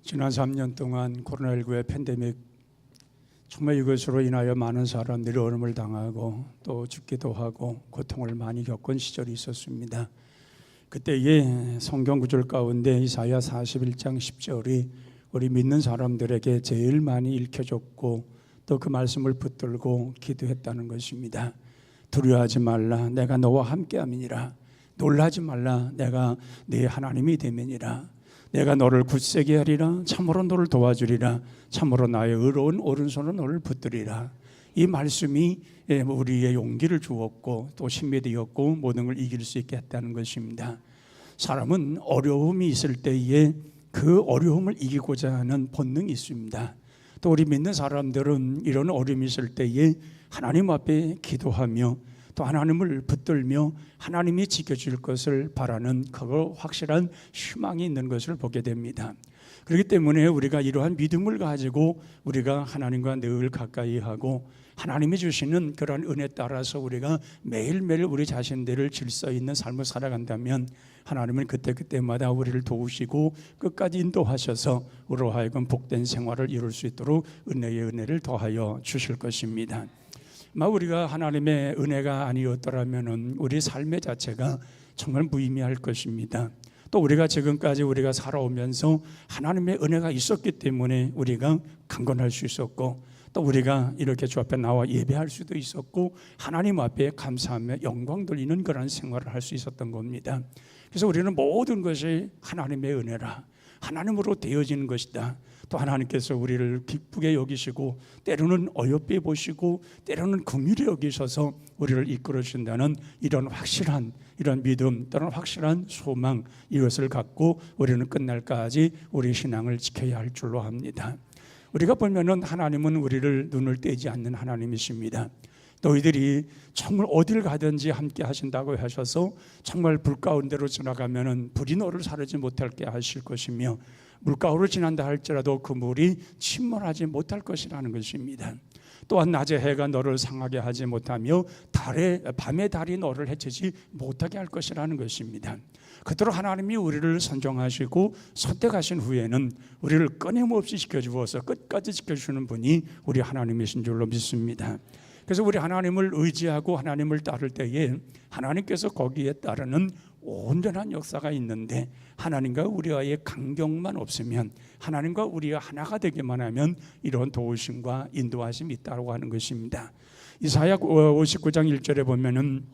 지난 3년 동안 코로나19의 팬데믹, 정말 이것으로 인하여 많은 사람들이 어려움을 당하고 또 죽기도 하고 고통을 많이 겪은 시절이 있었습니다. 그때의 성경 구절 가운데 이사야 41장 10절이 우리 믿는 사람들에게 제일 많이 읽혀졌고 또 그 말씀을 붙들고 기도했다는 것입니다. 두려워하지 말라, 내가 너와 함께함이니라. 놀라지 말라, 내가 네 하나님이 됨이니라. 내가 너를 굳세게 하리라. 참으로 너를 도와주리라. 참으로 나의 의로운 오른손으로 너를 붙들리라. 이 말씀이 우리의 용기를 주었고 또 힘이 되었고 모든 걸 이길 수 있게 했다는 것입니다. 사람은 어려움이 있을 때에 그 어려움을 이기고자 하는 본능이 있습니다. 또 우리 믿는 사람들은 이런 어려움이 있을 때에 하나님 앞에 기도하며 또 하나님을 붙들며 하나님이 지켜줄 것을 바라는 그 확실한 희망이 있는 것을 보게 됩니다. 그렇기 때문에 우리가 이러한 믿음을 가지고 우리가 하나님과 늘 가까이 하고 하나님이 주시는 그런 은혜에 따라서 우리가 매일매일 우리 자신들을 질서 있는 삶을 살아간다면 하나님은 그때그때마다 우리를 도우시고 끝까지 인도하셔서 우리로 하여금 복된 생활을 이룰 수 있도록 은혜의 은혜를 더하여 주실 것입니다. 우리가 하나님의 은혜가 아니었더라면 우리 삶의 자체가 정말 무의미할 것입니다. 또 우리가 지금까지 우리가 살아오면서 하나님의 은혜가 있었기 때문에 우리가 강건할 수 있었고 또 우리가 이렇게 주 앞에 나와 예배할 수도 있었고 하나님 앞에 감사하며 영광 돌리는 그런 생활을 할 수 있었던 겁니다. 그래서 우리는 모든 것이 하나님의 은혜라, 하나님으로 되어지는 것이다. 또 하나님께서 우리를 기쁘게 여기시고 때로는 어여삐 보시고 때로는 긍휼히 여기셔서 우리를 이끌어 주신다는 이런 확실한 이런 믿음 또는 확실한 소망, 이것을 갖고 우리는 끝날까지 우리 신앙을 지켜야 할 줄로 압니다. 우리가 보면은 하나님은 우리를 눈을 떼지 않는 하나님이십니다. 너희들이 정말 어딜 가든지 함께 하신다고 하셔서 정말 불 가운데로 지나가면은 불이 너를 사르지 못하게 하실 것이며 물가로 지난다 할지라도 그 물이 침몰하지 못할 것이라는 것입니다. 또한 낮에 해가 너를 상하게 하지 못하며 밤에 달이 너를 해치지 못하게 할 것이라는 것입니다. 그토록 하나님이 우리를 선정하시고 선택하신 후에는 우리를 끊임없이 지켜주어서 끝까지 지켜주시는 분이 우리 하나님이신 줄로 믿습니다. 그래서 우리 하나님을 의지하고 하나님을 따를 때에 하나님께서 거기에 따르는 온전한 역사가 있는데 하나님과 우리와의 간격만 없으면 하나님과 우리가 하나가 되기만 하면 이런 도우심과 인도하심이 있다고 하는 것입니다. 이사야 59장 1절에 보면은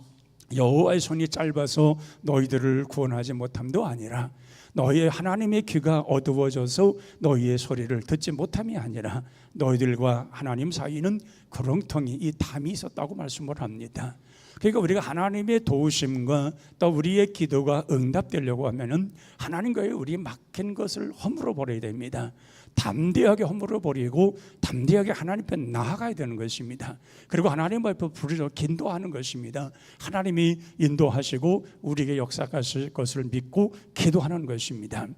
여호와의 손이 짧아서 너희들을 구원하지 못함도 아니라 너희의 하나님의 귀가 어두워져서 너희의 소리를 듣지 못함이 아니라 너희들과 하나님 사이는 구렁텅이 이 담이 있었다고 말씀을 합니다. 그러니까 우리가 하나님의 도우심과 또 우리의 기도가 응답되려고 하면은 하나님과의 우리 막힌 것을 허물어 버려야 됩니다. 담대하게 허물어 버리고 담대하게 하나님 앞에 나아가야 되는 것입니다. 그리고 하나님 앞에 부르짖어 기도하는 것입니다. 하나님이 인도하시고 우리에게 역사하실 것을 믿고 기도하는 것입니다.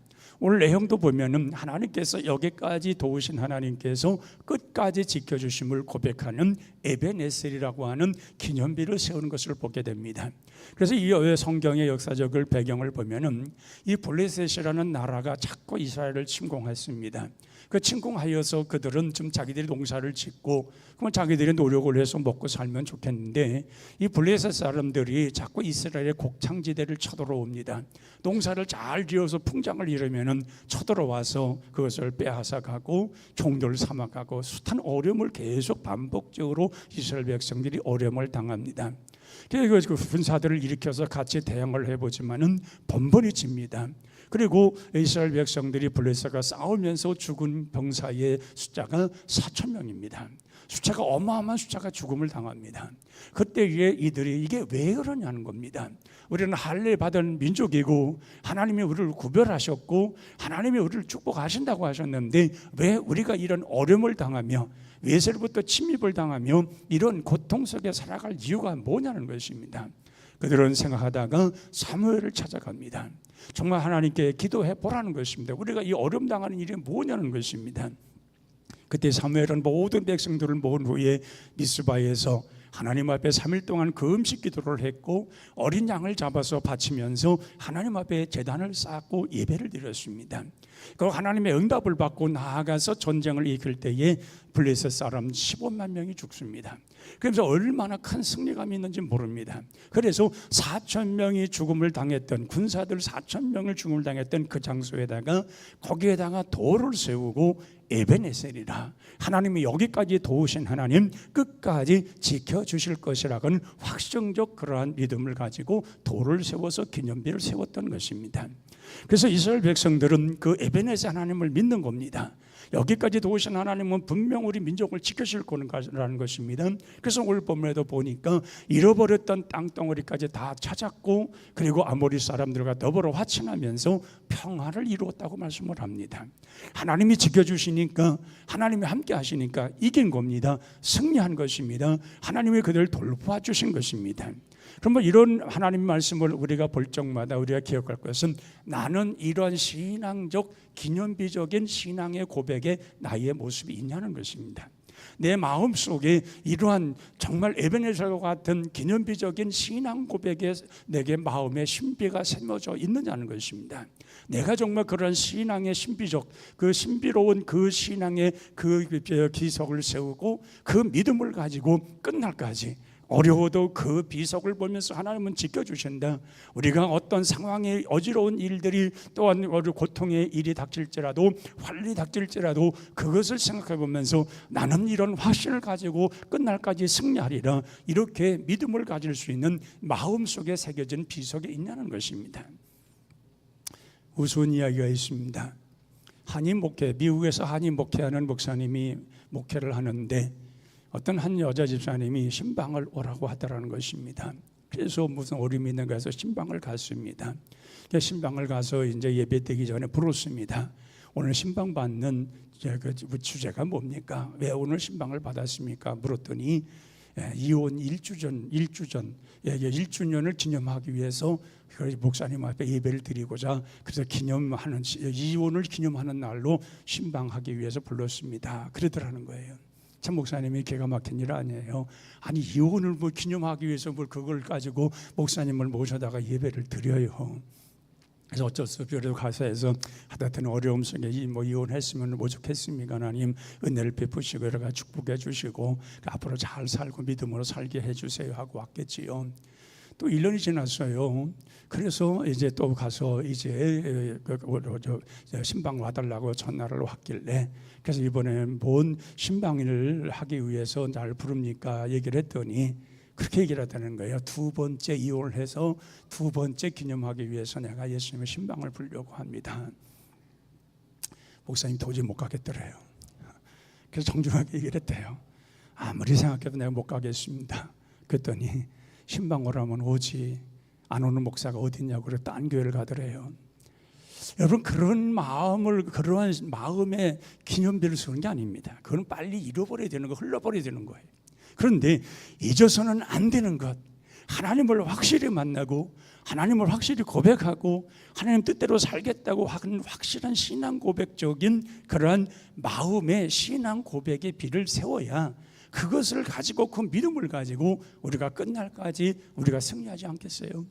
오늘 내용도 보면은 하나님께서 여기까지 도우신 하나님께서 끝까지 지켜주심을 고백하는 에벤에셀이라고 하는 기념비를 세우는 것을 보게 됩니다. 그래서 이 성경의 역사적을 배경을 보면은 이 블레셋이라는 나라가 자꾸 이스라엘을 침공했습니다. 그 침공하여서 그들은 좀 자기들이 농사를 짓고 그러면 자기들이 노력을 해서 먹고 살면 좋겠는데 이 블레셋 사람들이 자꾸 이스라엘의 곡창지대를 쳐들어옵니다. 농사를 잘 지어서 풍장을 이루면은 쳐들어와서 그것을 빼앗아가고 종들을 삼아가고 숱한 어려움을 계속 반복적으로 이스라엘 백성들이 어려움을 당합니다. 그래서 그 군사들을 일으켜서 같이 대항을 해보지만은 번번이 집니다. 그리고 이스라엘 백성들이 블레셋과 싸우면서 죽은 병사의 숫자가 4,000명입니다. 숫자가 어마어마한 숫자가 죽음을 당합니다. 그때에 이들이 이게 왜 그러냐는 겁니다. 우리는 할례 받은 민족이고 하나님이 우리를 구별하셨고 하나님이 우리를 축복하신다고 하셨는데 왜 우리가 이런 어려움을 당하며 외세로부터 침입을 당하며 이런 고통 속에 살아갈 이유가 뭐냐는 것입니다. 그들은 생각하다가 사무엘을 찾아갑니다. 정말 하나님께 기도해 보라는 것입니다. 우리가 이 어려움 당하는 일이 뭐냐는 것입니다. 그때 사무엘은 모든 백성들을 모은 후에 미스바에서 하나님 앞에 3일 동안 그 음식 기도를 했고 어린 양을 잡아서 바치면서 하나님 앞에 제단을 쌓고 예배를 드렸습니다. 그 하나님의 응답을 받고 나아가서 전쟁을 이길 때에 블레셋 사람 15만 명이 죽습니다. 그래서 얼마나 큰 승리감이 있는지 모릅니다. 그래서 4천 명이 죽음을 당했던, 군사들 4천 명을 죽음을 당했던 그 장소에다가 거기에다가 돌을 세우고 에베네셀이라, 하나님이 여기까지 도우신 하나님 끝까지 지켜주실 것이라고는 확정적 그러한 믿음을 가지고 돌을 세워서 기념비를 세웠던 것입니다. 그래서 이스라엘 백성들은 그 에베네셀 하나님을 믿는 겁니다. 여기까지 도우신 하나님은 분명 우리 민족을 지켜줄 거라는 것입니다. 그래서 오늘 본문에도 보니까 잃어버렸던 땅덩어리까지 다 찾았고, 그리고 아모리 사람들과 더불어 화친하면서 평화를 이루었다고 말씀을 합니다. 하나님이 지켜주시니까, 하나님이 함께 하시니까 이긴 겁니다. 승리한 것입니다. 하나님이 그들을 돌봐주신 것입니다. 그러면 이런 하나님의 말씀을 우리가 볼 적마다 우리가 기억할 것은, 나는 이런 신앙적 기념비적인 신앙의 고백에 나의 모습이 있냐는 것입니다. 내 마음속에 이러한 정말 에베네셀과 같은 기념비적인 신앙 고백에 내게 마음의 신비가 새겨져 있느냐는 것입니다. 내가 정말 그런 신앙의 신비적, 그 신비로운 그 신앙의 그 기석을 세우고 그 믿음을 가지고 끝날까지, 어려워도 그 비석을 보면서 하나님은 지켜주신다. 우리가 어떤 상황에 어지러운 일들이, 또한 고통의 일이 닥칠지라도, 환란이 닥칠지라도 그것을 생각해 보면서 나는 이런 확신을 가지고 끝날까지 승리하리라, 이렇게 믿음을 가질 수 있는 마음속에 새겨진 비석이 있냐는 것입니다. 우스운 이야기가 있습니다. 한인 목회, 미국에서 한인 목회하는 목사님이 목회를 하는데 어떤 한 여자 집사님이 신방을 오라고 하더라는 것입니다. 그래서 무슨 어려움이 있는가 해서 신방을 갔습니다. 신방을 가서 이제 예배드리기 전에 물었습니다. 오늘 신방 받는 그 주제가 뭡니까? 왜 오늘 신방을 받았습니까? 물었더니 이혼 1주년을 기념하기 위해서 목사님 앞에 예배를 드리고자, 그래서 이혼을 기념하는 날로 신방하기 위해서 불렀습니다. 그러더라는 거예요. 참 목사님이 기가 막힌 일 아니에요. 아니, 이혼을 기념하기 위해서 그걸 가지고 목사님을 모셔다가 예배를 드려요. 그래서 어쩔 수 없이 그래도 가서 해서 하여튼 어려움 속에 이혼했으면 오죽했습니까? 하나님 은혜를 베푸시고 여러 가지 축복해 주시고 앞으로 잘 살고 믿음으로 살게 해주세요 하고 왔겠지요. 또 1년이 지났어요. 그래서 이제 또 가서 이제 신방 와달라고 전화를 왔길래, 그래서 이번에 뭔 신방을 하기 위해서 날 부릅니까? 얘기를 했더니 그렇게 얘기를 하다는 거예요. 2번째 이혼을 해서 2번째 기념하기 위해서 내가 예수님의 신방을 부르려고 합니다. 목사님 도저히 못 가겠더래요. 그래서 정중하게 얘기를 했대요. 아무리 생각해도 내가 못 가겠습니다. 그랬더니 신방 오라면 오지, 안 오는 목사가 어디 있냐고 그래 딴 교회를 가더래요. 여러분, 그러한 마음의 기념비를 쓰는 게 아닙니다. 그건 빨리 잃어버려야 되는 거, 흘러버려야 되는 거예요. 그런데 잊어서는 안 되는 것, 하나님을 확실히 만나고 하나님을 확실히 고백하고 하나님 뜻대로 살겠다고 하는 확실한 신앙 고백적인 그러한 마음의 신앙 고백의 비를 세워야, 그것을 가지고 그 믿음을 가지고 우리가 끝날까지 우리가 승리하지 않겠어요?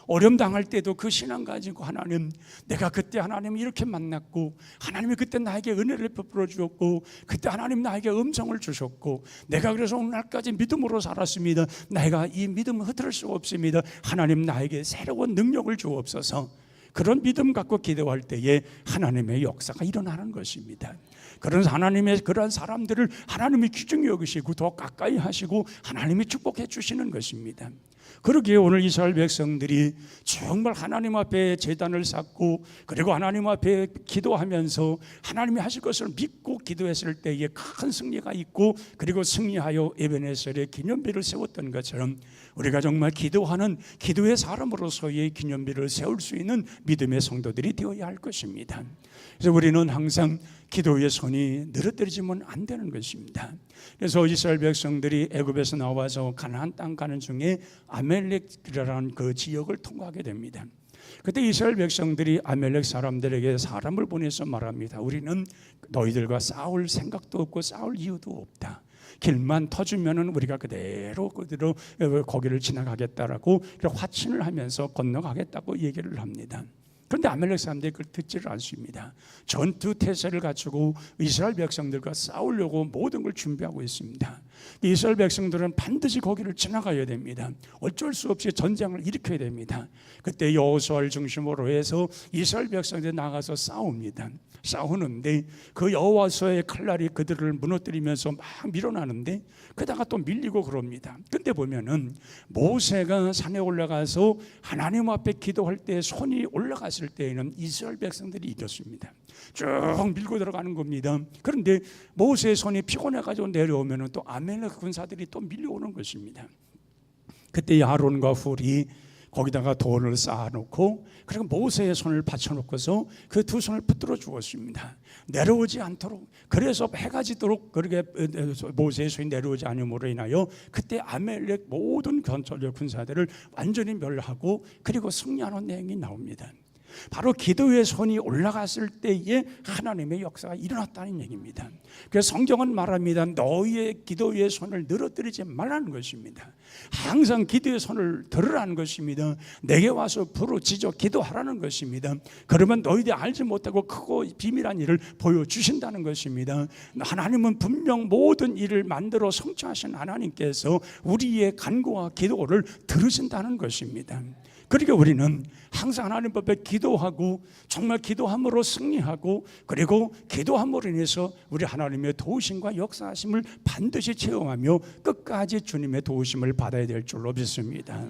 어려움 당할 때도 그 신앙 가지고, 하나님, 내가 그때 하나님 이렇게 만났고, 하나님이 그때 나에게 은혜를 베풀어 주었고, 그때 하나님 나에게 음성을 주셨고, 내가 그래서 오늘날까지 믿음으로 살았습니다. 내가 이 믿음을 흐트릴 수가 없습니다. 하나님 나에게 새로운 능력을 주옵소서. 그런 믿음 갖고 기도할 때에 하나님의 역사가 일어나는 것입니다. 그런 하나님의 그러한 사람들을 하나님이 귀중히 여기시고 더 가까이 하시고 하나님이 축복해 주시는 것입니다. 그러기에 오늘 이스라엘 백성들이 정말 하나님 앞에 제단을 쌓고, 그리고 하나님 앞에 기도하면서 하나님이 하실 것을 믿고 기도했을 때에 큰 승리가 있고, 그리고 승리하여 에베네셀의 기념비를 세웠던 것처럼 우리가 정말 기도하는 기도의 사람으로서의 기념비를 세울 수 있는 믿음의 성도들이 되어야 할 것입니다. 그래서 우리는 항상 기도의 손이 늘어뜨리지면 안 되는 것입니다. 그래서 이스라엘 백성들이 애굽에서 나와서 가나안 땅 가는 중에 아멜렉이라는 그 지역을 통과하게 됩니다. 그때 이스라엘 백성들이 아멜렉 사람들에게 사람을 보내서 말합니다. 우리는 너희들과 싸울 생각도 없고 싸울 이유도 없다. 길만 터주면은 우리가 그대로 거기를 지나가겠다라고 화친을 하면서 건너가겠다고 얘기를 합니다. 그런데 아말렉 사람들이 그걸 듣지를 않습니다. 전투 태세를 갖추고 이스라엘 백성들과 싸우려고 모든 걸 준비하고 있습니다. 이스라엘 백성들은 반드시 거기를 지나가야 됩니다. 어쩔 수 없이 전쟁을 일으켜야 됩니다. 그때 여호수아를 중심으로 해서 이스라엘 백성들이 나가서 싸웁니다. 싸우는데 그 여호와서의 칼날이 그들을 무너뜨리면서 막 밀어나는데 그다가 또 밀리고 그럽니다. 근데 보면은 모세가 산에 올라가서 하나님 앞에 기도할 때 손이 올라갔을 때에는 이스라엘 백성들이 이겼습니다. 쭉 밀고 들어가는 겁니다. 그런데 모세의 손이 피곤해가지고 내려오면은 또 아말렉 군사들이 또 밀려오는 것입니다. 그때 아론과 훌이 거기다가 돌을 쌓아놓고 그리고 모세의 손을 받쳐놓고서 그 두 손을 붙들어 주었습니다. 내려오지 않도록. 그래서 해가 지도록 그렇게 모세의 손이 내려오지 않음으로 인하여 그때 아말렉 모든 군사들을 완전히 멸하고 그리고 승리하는 내용이 나옵니다. 바로 기도의 손이 올라갔을 때에 하나님의 역사가 일어났다는 얘기입니다. 그래서 성경은 말합니다. 너희의 기도의 손을 늘어뜨리지 말라는 것입니다. 항상 기도의 손을 들으라는 것입니다. 내게 와서 부르짖어 기도하라는 것입니다. 그러면 너희들이 알지 못하고 크고 비밀한 일을 보여주신다는 것입니다. 하나님은 분명 모든 일을 만들어 성취하신 하나님께서 우리의 간구와 기도를 들으신다는 것입니다. 그러니까 우리는 항상 하나님 앞에 기도하고 정말 기도함으로 승리하고 그리고 기도함으로 인해서 우리 하나님의 도우심과 역사하심을 반드시 체험하며 끝까지 주님의 도우심을 받아야 될 줄로 믿습니다.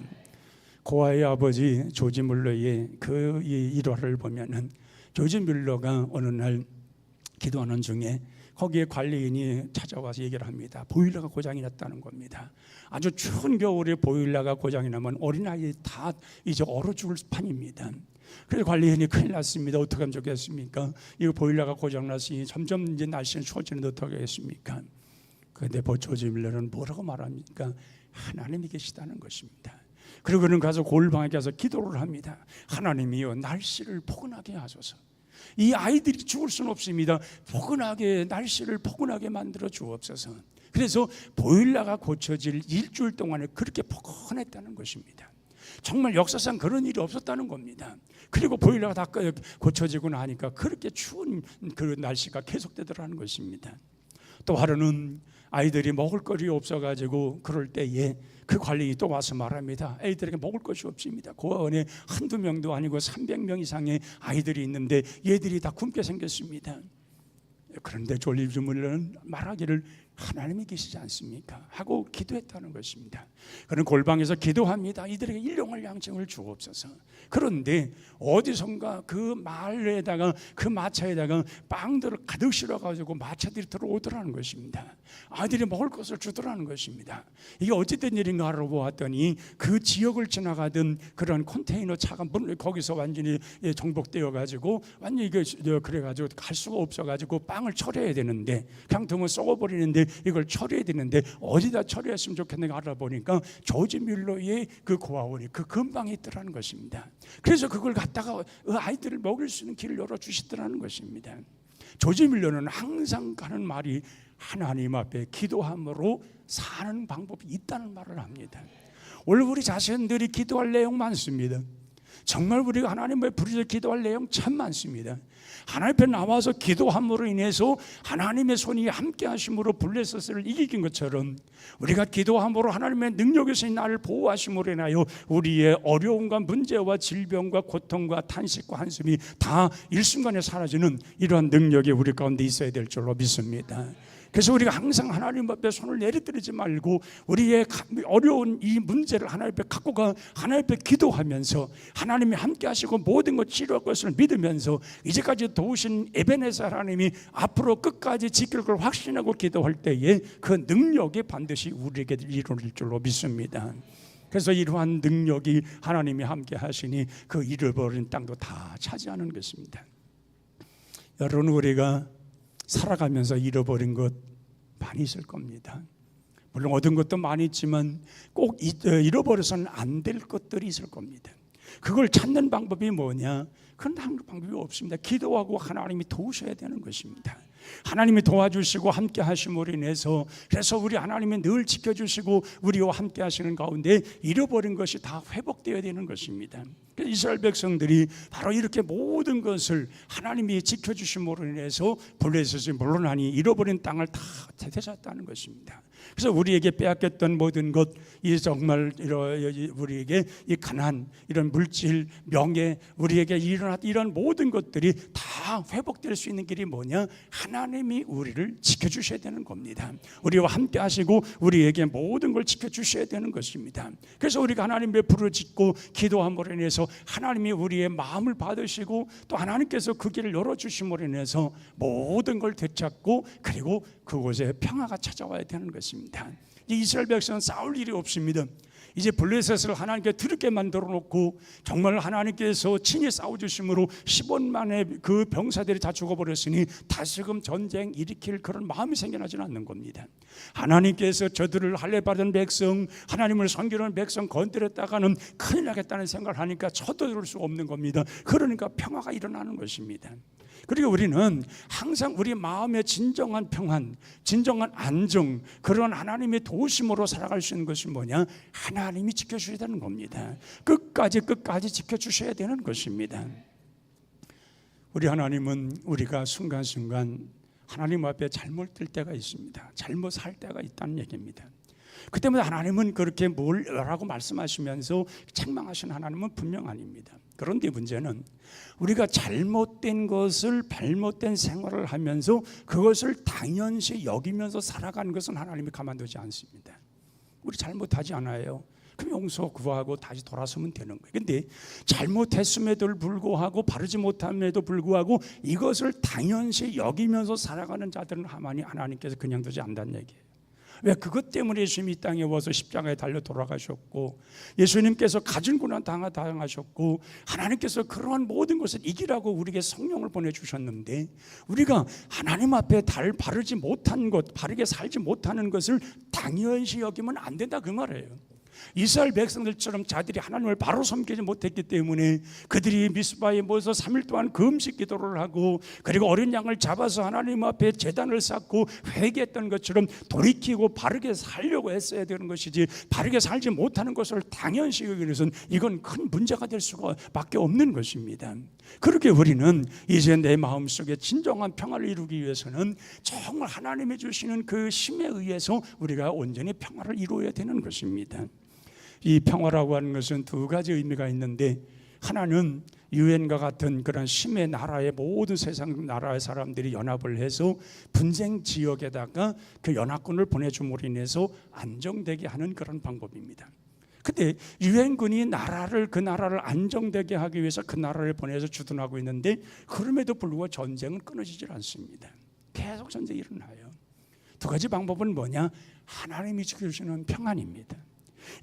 고아의 아버지 조지 뮬러의 그 일화를 보면은 조지 뮬러가 어느 날 기도하는 중에 거기에 관리인이 찾아와서 얘기를 합니다. 보일러가 고장이 났다는 겁니다. 아주 추운 겨울에 보일러가 고장이 나면 어린아이 다 이제 얼어 죽을 판입니다. 그래서 관리인이 큰일 났습니다. 어떻게 하면 좋겠습니까? 이거 보일러가 고장났으니 점점 이제 날씨는 추워지는데 어떻게 하겠습니까? 그런데 조지 뮬러는 뭐라고 말합니까? 하나님이 계시다는 것입니다. 그리고 그는 가서 골방에 가서 기도를 합니다. 하나님이여 날씨를 포근하게 하소서. 이 아이들이 죽을 수는 없습니다. 포근하게 날씨를 포근하게 만들어 주옵소서. 그래서 보일러가 고쳐질 일주일 동안에 그렇게 포근했다는 것입니다. 정말 역사상 그런 일이 없었다는 겁니다. 그리고 보일러가 다 고쳐지고 나니까 그렇게 추운 그 날씨가 계속되더라는 것입니다. 또 하루는 아이들이 먹을 것이 없어가지고 그럴 때에 그 관리인이 또 와서 말합니다. 아이들에게 먹을 것이 없습니다. 고아원에 한두 명도 아니고 300명 이상의 아이들이 있는데 얘들이 다 굶게 생겼습니다. 그런데 조지 뮬러는 말하기를 하나님이 계시지 않습니까? 하고 기도했다는 것입니다. 그는 골방에서 기도합니다. 이들에게 일용할 양식을 주옵소서. 그런데 어디선가 그 말에다가 그 마차에다가 빵들을 가득 실어가지고 마차들이 들어오더라는 것입니다. 아이들이 먹을 것을 주더라는 것입니다. 이게 어찌된 일인가 알아보았더니 그 지역을 지나가던 그런 컨테이너 차가 거기서 완전히 정복되어가지고 완전히 그래가지고 갈 수가 없어가지고 빵을 처리해야 되는데 그냥 두면 썩어버리는데 이걸 처리해야 되는데 어디다 처리했으면 좋겠는가 알아보니까 조지 뮬러의 그 고아원이 그 근방에 있더라는 것입니다. 그래서 그걸 갖다가 아이들을 먹일 수 있는 길을 열어주시더라는 것입니다. 조지 뮬러는 항상 하는 말이 하나님 앞에 기도함으로 사는 방법이 있다는 말을 합니다. 오늘 우리 자신들이 기도할 내용 많습니다. 정말 우리가 하나님 앞에 부르짖어 기도할 내용 참 많습니다. 하나님 앞에 나와서 기도함으로 인해서 하나님의 손이 함께 하심으로 블레셋을 이긴 것처럼 우리가 기도함으로 하나님의 능력에서 나를 보호하심으로 인하여 우리의 어려움과 문제와 질병과 고통과 탄식과 한숨이 다 일순간에 사라지는 이러한 능력이 우리 가운데 있어야 될 줄로 믿습니다. 그래서 우리가 항상 하나님 앞에 손을 내려드리지 말고 우리의 어려운 이 문제를 하나님 앞에 갖고 하나님 앞에 기도하면서 하나님이 함께 하시고 모든 것 치료할 것을 믿으면서 이제까지 도우신 에베네zer 하나님이 앞으로 끝까지 지킬 걸 확신하고 기도할 때에 그 능력이 반드시 우리에게 이루어질 줄로 믿습니다. 그래서 이러한 능력이 하나님이 함께 하시니 그 잃어버린 땅도 다 차지하는 것입니다. 여러분, 우리가 살아가면서 잃어버린 것 많이 있을 겁니다. 물론 얻은 것도 많이 있지만 꼭 잃어버려서는 안 될 것들이 있을 겁니다. 그걸 찾는 방법이 뭐냐? 그런 방법이 없습니다. 기도하고 하나님이 도우셔야 되는 것입니다. 하나님이 도와주시고 함께 하심으로 인해서, 그래서 우리 하나님이 늘 지켜주시고 우리와 함께 하시는 가운데 잃어버린 것이 다 회복되어야 되는 것입니다. 그래서 이스라엘 백성들이 바로 이렇게 모든 것을 하나님이 지켜주심으로 인해서 블레셋이 물러나니 잃어버린 땅을 다 되찾았다는 것입니다. 그래서 우리에게 빼앗겼던 모든 것, 이 정말 우리에게 이 가난, 이런 물질, 명예, 우리에게 일어났 이런 모든 것들이 다 회복될 수 있는 길이 뭐냐? 하나님이 우리를 지켜주셔야 되는 겁니다. 우리와 함께 하시고 우리에게 모든 걸 지켜주셔야 되는 것입니다. 그래서 우리가 하나님의 부르짖고 기도함으로 인해서 하나님이 우리의 마음을 받으시고 또 하나님께서 그 길을 열어주심으로 인해서 모든 걸 되찾고 그리고 그곳에 평화가 찾아와야 되는 것입니다. 이스라엘 백성은 싸울 일이 없습니다. 이제 블레셋을 하나님께 드럽게 만들어 놓고 정말 하나님께서 친히 싸워주심으로 10원만에 그 병사들이 다 죽어버렸으니 다시금 전쟁 일으킬 그런 마음이 생겨나지는 않는 겁니다. 하나님께서 저들을 할례받은 백성, 하나님을 섬기는 백성 건드렸다가는 큰일 나겠다는 생각을 하니까 쳐들을 수 없는 겁니다. 그러니까 평화가 일어나는 것입니다. 그리고 우리는 항상 우리 마음의 진정한 평안, 진정한 안정, 그런 하나님의 도우심으로 살아갈 수 있는 것이 뭐냐? 하나님이 지켜주셔야 되는 겁니다. 끝까지 지켜주셔야 되는 것입니다. 우리 하나님은 우리가 순간순간 하나님 앞에 잘못 될 때가 있습니다. 잘못 살 때가 있다는 얘기입니다. 그 때문에 하나님은 그렇게 뭐라고 말씀하시면서 책망하신 하나님은 분명 아닙니다. 그런데 문제는 우리가 잘못된 것을, 잘못된 생활을 하면서 그것을 당연시 여기면서 살아가는 것은 하나님이 가만두지 않습니다. 우리 잘못하지 않아요. 그럼 용서 구하고 다시 돌아서면 되는 거예요. 그런데 잘못했음에도 불구하고, 바르지 못함에도 불구하고 이것을 당연시 여기면서 살아가는 자들은 하나님께서 그냥 두지 않는다는 얘기예요. 왜? 그것 때문에 예수님이 이 땅에 와서 십자가에 달려 돌아가셨고, 예수님께서 가진 고난 당하셨고, 하나님께서 그러한 모든 것을 이기라고 우리에게 성령을 보내주셨는데, 우리가 하나님 앞에 바르지 못한 것, 바르게 살지 못하는 것을 당연시 여기면 안 된다, 그 말이에요. 이스라엘 백성들처럼 자들이 하나님을 바로 섬기지 못했기 때문에 그들이 미스바에 모여서 3일 동안 금식 기도를 하고, 그리고 어린 양을 잡아서 하나님 앞에 제단을 쌓고 회개했던 것처럼 돌이키고 바르게 살려고 했어야 되는 것이지, 바르게 살지 못하는 것을 당연시 여기는 것은 이건 큰 문제가 될 수밖에 없는 것입니다. 그렇게 우리는 이제 내 마음속에 진정한 평화를 이루기 위해서는 정말 하나님이 주시는 그 힘에 의해서 우리가 온전히 평화를 이루어야 되는 것입니다. 이 평화라고 하는 것은 두 가지 의미가 있는데, 하나는 유엔과 같은 그런 힘의 나라의 모든 세상 나라의 사람들이 연합을 해서 분쟁 지역에다가 그 연합군을 보내줌으로 인해서 안정되게 하는 그런 방법입니다. 근데 유엔군이 그 나라를 안정되게 하기 위해서 그 나라를 보내서 주둔하고 있는데, 그럼에도 불구하고 전쟁은 끊어지질 않습니다. 계속 전쟁이 일어나요. 두 가지 방법은 뭐냐? 하나님이 주시는 평안입니다.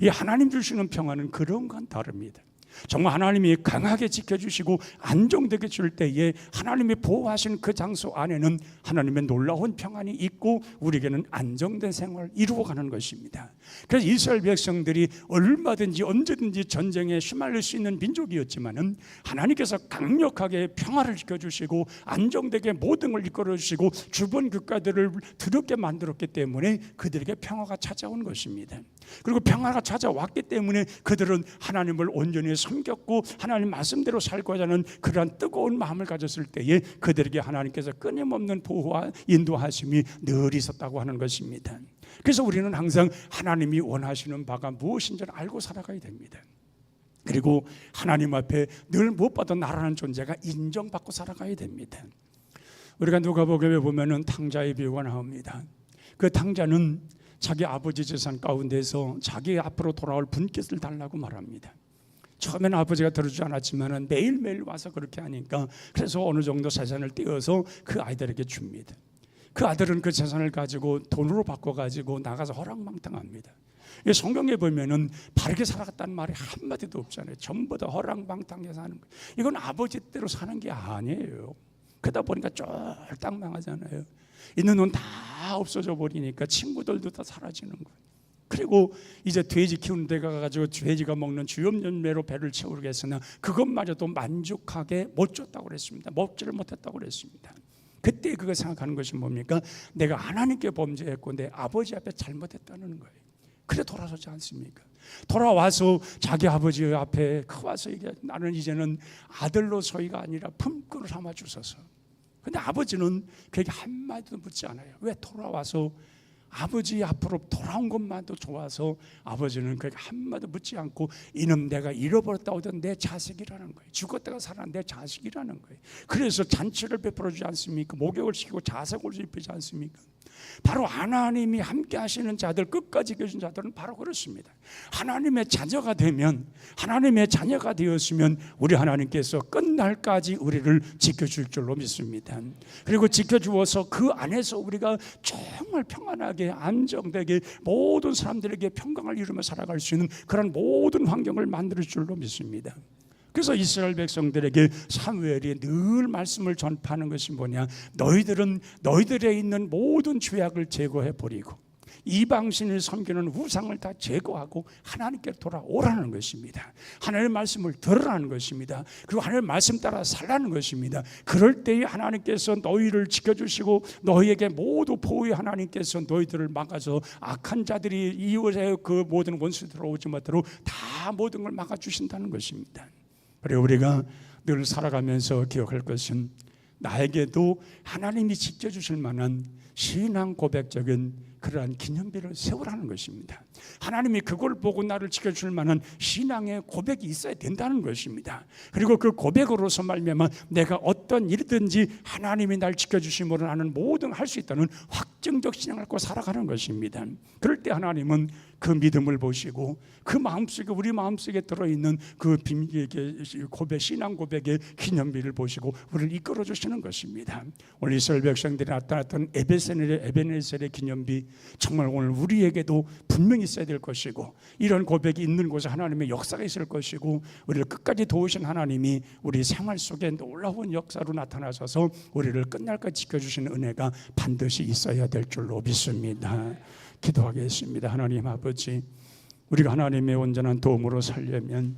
이 하나님 주시는 평안은 그런 건 다릅니다. 정말 하나님이 강하게 지켜주시고 안정되게 줄 때에 하나님이 보호하신 그 장소 안에는 하나님의 놀라운 평안이 있고 우리에게는 안정된 생활을 이루어가는 것입니다. 그래서 이스라엘 백성들이 얼마든지 언제든지 전쟁에 휘말릴 수 있는 민족이었지만은 하나님께서 강력하게 평화를 지켜주시고 안정되게 모든 걸 이끌어주시고 주변 국가들을 드럽게 만들었기 때문에 그들에게 평화가 찾아온 것입니다. 그리고 평화가 찾아왔기 때문에 그들은 하나님을 온전히 섬겼고 하나님 말씀대로 살고자 하는 그러한 뜨거운 마음을 가졌을 때에 그들에게 하나님께서 끊임없는 보호와 인도하심이 늘 있었다고 하는 것입니다. 그래서 우리는 항상 하나님이 원하시는 바가 무엇인지를 알고 살아가야 됩니다. 그리고 하나님 앞에 늘 무엇보다 나라는 존재가 인정받고 살아가야 됩니다. 우리가 누가복음에 보면은 탕자의 비유가 나옵니다. 그 탕자는 자기 아버지 재산 가운데서 자기 앞으로 돌아올 분깃을 달라고 말합니다. 처음에는 아버지가 들어주지 않았지만 매일매일 와서 그렇게 하니까 그래서 어느 정도 재산을 떼어서 그 아이들에게 줍니다. 그 아들은 그 재산을 가지고 돈으로 바꿔가지고 나가서 허랑방탕합니다. 성경에 보면은 바르게 살아갔다는 말이 한마디도 없잖아요. 전부 다 허랑방탕해서 사는 거예요. 이건 아버지 대로 사는 게 아니에요. 그러다 보니까 쫄딱 망하잖아요. 있는 돈 다 없어져 버리니까 친구들도 다 사라지는 거예요. 그리고 이제 돼지 키우는 데 가가지고 돼지가 먹는 주염 열매로 배를 채우겠으나 그것마저도 만족하게 못 줬다고 그랬습니다. 먹지를 못했다고 그랬습니다. 그때 그거 생각하는 것이 뭡니까? 내가 하나님께 범죄했고 내 아버지 앞에 잘못했다는 거예요. 그래 돌아서지 않습니까? 돌아와서 자기 아버지 앞에 와서 나는 이제는 아들로서이가 아니라 품꾼을 삼아 주소서. 근데 아버지는 그에게 한마디도 묻지 않아요. 왜? 돌아와서 아버지 앞으로 돌아온 것만도 좋아서 아버지는 그에게 한마디도 묻지 않고 이놈 내가 잃어버렸다 오던 내 자식이라는 거예요. 죽었다가 살아난 내 자식이라는 거예요. 그래서 잔치를 베풀어 주지 않습니까? 목욕을 시키고 자색옷을 입히지 않습니까? 바로 하나님이 함께 하시는 자들, 끝까지 계신 자들은 바로 그렇습니다. 하나님의 자녀가 되면, 하나님의 자녀가 되었으면 우리 하나님께서 끝날까지 우리를 지켜줄 줄로 믿습니다. 그리고 지켜주어서 그 안에서 우리가 정말 평안하게 안정되게 모든 사람들에게 평강을 이루며 살아갈 수 있는 그런 모든 환경을 만들 줄로 믿습니다. 그래서 이스라엘 백성들에게 사무엘이 늘 말씀을 전파하는 것이 뭐냐? 너희들은 너희들에 있는 모든 죄악을 제거해 버리고 이방신을 섬기는 우상을 다 제거하고 하나님께 돌아오라는 것입니다. 하나님의 말씀을 들으라는 것입니다. 그리고 하나님의 말씀 따라 살라는 것입니다. 그럴 때에 하나님께서 너희를 지켜주시고 너희에게 모두 보호의 하나님께서 너희들을 막아서 악한 자들이 이웃의 그 모든 원수 들어오지 못하도록 다 모든 걸 막아주신다는 것입니다. 그리고 우리가 늘 살아가면서 기억할 것은 나에게도 하나님이 지켜주실 만한 신앙 고백적인 그러한 기념비를 세우라는 것입니다. 하나님이 그걸 보고 나를 지켜줄 만한 신앙의 고백이 있어야 된다는 것입니다. 그리고 그 고백으로서 말미암아 내가 어떤 일이든지 하나님이 날 지켜주심으로 나는 뭐든 할 수 있다는 확정적 신앙을 갖고 살아가는 것입니다. 그럴 때 하나님은 그 믿음을 보시고 그 마음속에 우리 마음속에 들어있는 그 비밀의 고백, 신앙 고백의 기념비를 보시고 우리를 이끌어 주시는 것입니다. 오늘 이스라엘 백성들이 나타났던 에베네셀의 기념비, 정말 오늘 우리에게도 분명히 있어야 될 것이고 이런 고백이 있는 곳에 하나님의 역사가 있을 것이고 우리를 끝까지 도우신 하나님이 우리 생활 속에 놀라운 역사로 나타나셔서 우리를 끝날까지 지켜주시는 은혜가 반드시 있어야 될 줄로 믿습니다. 기도하겠습니다. 하나님 아버지, 우리가 하나님의 온전한 도움으로 살려면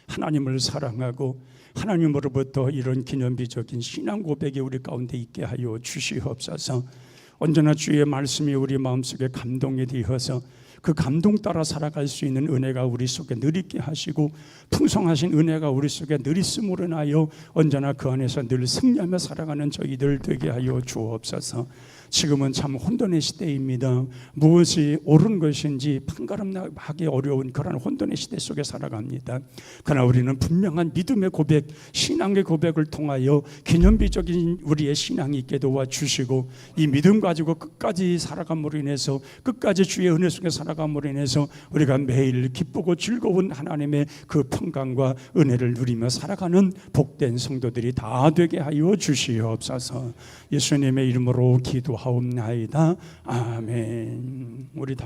하나님을 사랑하고 하나님으로부터 이런 기념비적인 신앙 고백이 우리 가운데 있게 하여 주시옵소서. 언제나 주의 말씀이 우리 마음속에 감동이 되어서 그 감동 따라 살아갈 수 있는 은혜가 우리 속에 늘 있게 하시고 풍성하신 은혜가 우리 속에 늘 있음으로 인하여 언제나 그 안에서 늘 승리하며 살아가는 저희들 되게 하여 주옵소서. 지금은 참 혼돈의 시대입니다. 무엇이 옳은 것인지 판가름하기 어려운 그런 혼돈의 시대 속에 살아갑니다. 그러나 우리는 분명한 믿음의 고백, 신앙의 고백을 통하여 기념비적인 우리의 신앙이 있게 도와주시고 이 믿음 가지고 끝까지 살아감으로 인해서 끝까지 주의 은혜 속에 살아감으로 인해서 우리가 매일 기쁘고 즐거운 하나님의 그 평강과 은혜를 누리며 살아가는 복된 성도들이 다 되게 하여 주시옵소서. 예수님의 이름으로 기도하옵나이다. 아멘. 우리 다